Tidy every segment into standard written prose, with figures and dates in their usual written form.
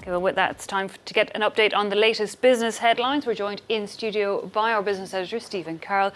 Okay, well, with that, it's time to get an update on the latest business headlines. We're joined in studio by our business editor, Stephen Carroll.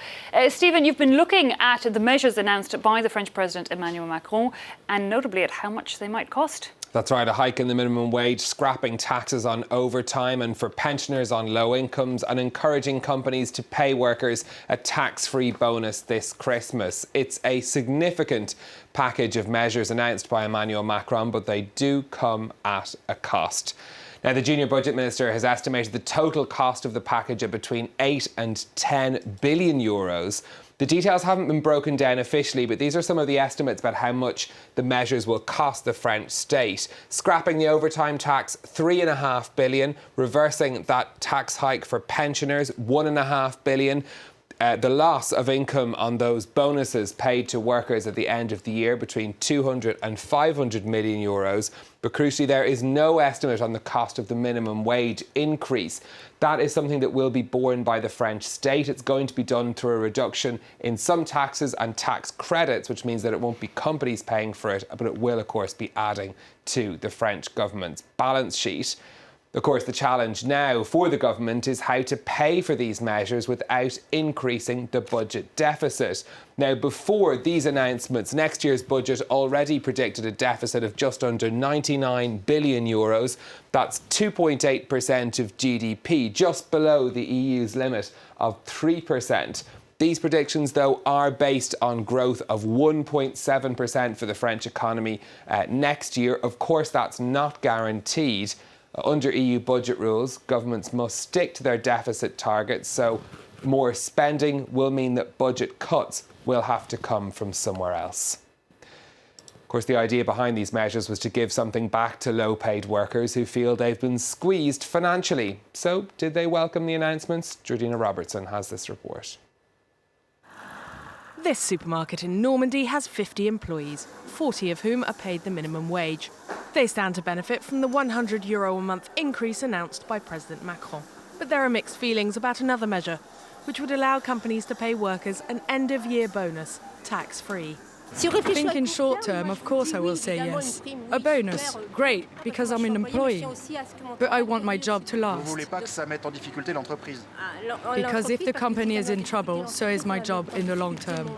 Stephen, you've been looking at the measures announced by the French President Emmanuel Macron, and notably at how much they might cost. That's right, a hike in the minimum wage, scrapping taxes on overtime and for pensioners on low incomes, and encouraging companies to pay workers a tax-free bonus this Christmas. It's a significant package of measures announced by Emmanuel Macron, but they do come at a cost. Now, the junior budget minister has estimated the total cost of the package at between 8 and 10 billion euros. The details haven't been broken down officially, but these are some of the estimates about how much the measures will cost the French state. Scrapping the overtime tax, 3.5 billion. Reversing that tax hike for pensioners, 1.5 billion. The loss of income on those bonuses paid to workers at the end of the year, between 200 and 500 million euros. But crucially, there is no estimate on the cost of the minimum wage increase. That is something that will be borne by the French state. It's going to be done through a reduction in some taxes and tax credits, which means that it won't be companies paying for it, but it will, of course, be adding to the French government's balance sheet. Of course, the challenge now for the government is how to pay for these measures without increasing the budget deficit. Now, before these announcements, next year's budget already predicted a deficit of just under 99 billion euros. That's 2.8% of GDP, just below the EU's limit of 3%. These predictions, though, are based on growth of 1.7% for the French economy next year. Of course, that's not guaranteed. Under EU budget rules, governments must stick to their deficit targets, so more spending will mean that budget cuts will have to come from somewhere else. Of course, the idea behind these measures was to give something back to low-paid workers who feel they've been squeezed financially. So, did they welcome the announcements? Georgina Robertson has this report. This supermarket in Normandy has 50 employees, 40 of whom are paid the minimum wage. They stand to benefit from the €100 a month increase announced by President Macron. But there are mixed feelings about another measure, which would allow companies to pay workers an end-of-year bonus, tax-free. Thinking short term, of course I will say yes. A bonus, great, because I'm an employee. But I want my job to last. Because if the company is in trouble, so is my job in the long term.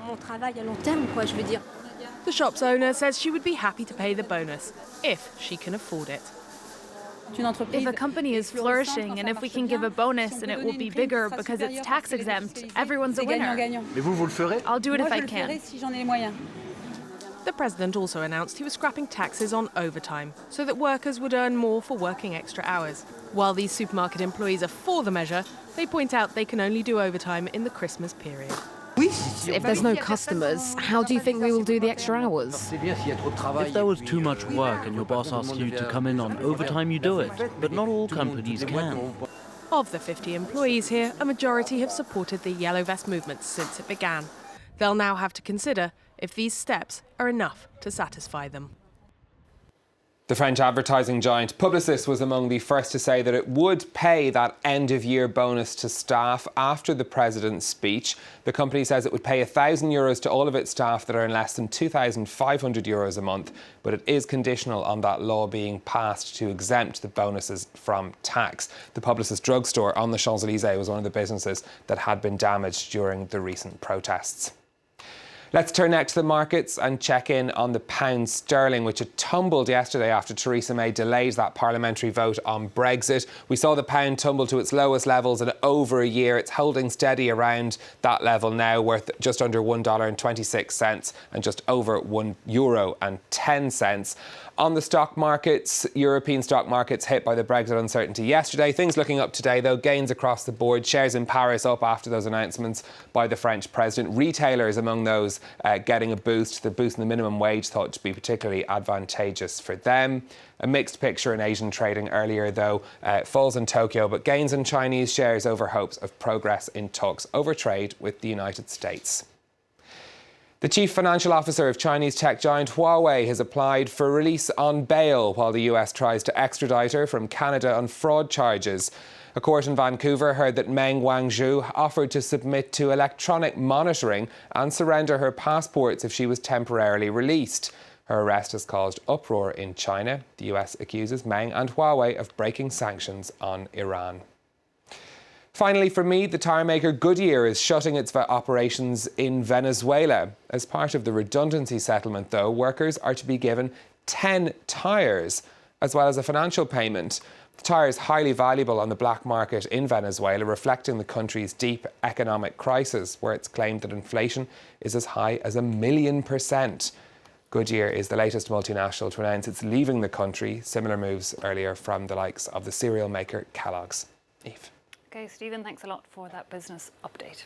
The shop's owner says she would be happy to pay the bonus, if she can afford it. If a company is flourishing and if we can give a bonus and it will be bigger because it's tax exempt, everyone's a winner. I'll do it if I can. The president also announced he was scrapping taxes on overtime so that workers would earn more for working extra hours. While these supermarket employees are for the measure, they point out they can only do overtime in the Christmas period. If there's no customers, how do you think we will do the extra hours? If there was too much work and your boss asked you to come in on overtime, you do it. But not all companies can. Of the 50 employees here, a majority have supported the Yellow Vest movement since it began. They'll now have to consider if these steps are enough to satisfy them. The French advertising giant Publicis was among the first to say that it would pay that end-of-year bonus to staff after the president's speech. The company says it would pay €1,000 to all of its staff that earn less than €2,500 a month, but it is conditional on that law being passed to exempt the bonuses from tax. The Publicis drugstore on the Champs-Élysées was one of the businesses that had been damaged during the recent protests. Let's turn next to the markets and check in on the pound sterling, which had tumbled yesterday after Theresa May delayed that parliamentary vote on Brexit. We saw the pound tumble to its lowest levels in over a year. It's holding steady around that level now, worth just under $1.26 and just over €1.10. On the stock markets, European stock markets hit by the Brexit uncertainty yesterday. Things looking up today, though, gains across the board. Shares in Paris up after those announcements by the French president. Retailers among those getting a boost. The boost in the minimum wage thought to be particularly advantageous for them. A mixed picture in Asian trading earlier, though. Falls in Tokyo, but gains in Chinese shares over hopes of progress in talks over trade with the United States. The chief financial officer of Chinese tech giant Huawei has applied for release on bail while the US tries to extradite her from Canada on fraud charges. A court in Vancouver heard that Meng Wanzhou offered to submit to electronic monitoring and surrender her passports if she was temporarily released. Her arrest has caused uproar in China. The US accuses Meng and Huawei of breaking sanctions on Iran. Finally, for me, the tyre maker Goodyear is shutting its operations in Venezuela. As part of the redundancy settlement, though, workers are to be given 10 tyres, as well as a financial payment. The tyre is highly valuable on the black market in Venezuela, reflecting the country's deep economic crisis, where it's claimed that inflation is as high as 1,000,000%. Goodyear is the latest multinational to announce it's leaving the country. Similar moves earlier from the likes of the cereal maker Kellogg's. Eve. Okay, Stephen, thanks a lot for that business update.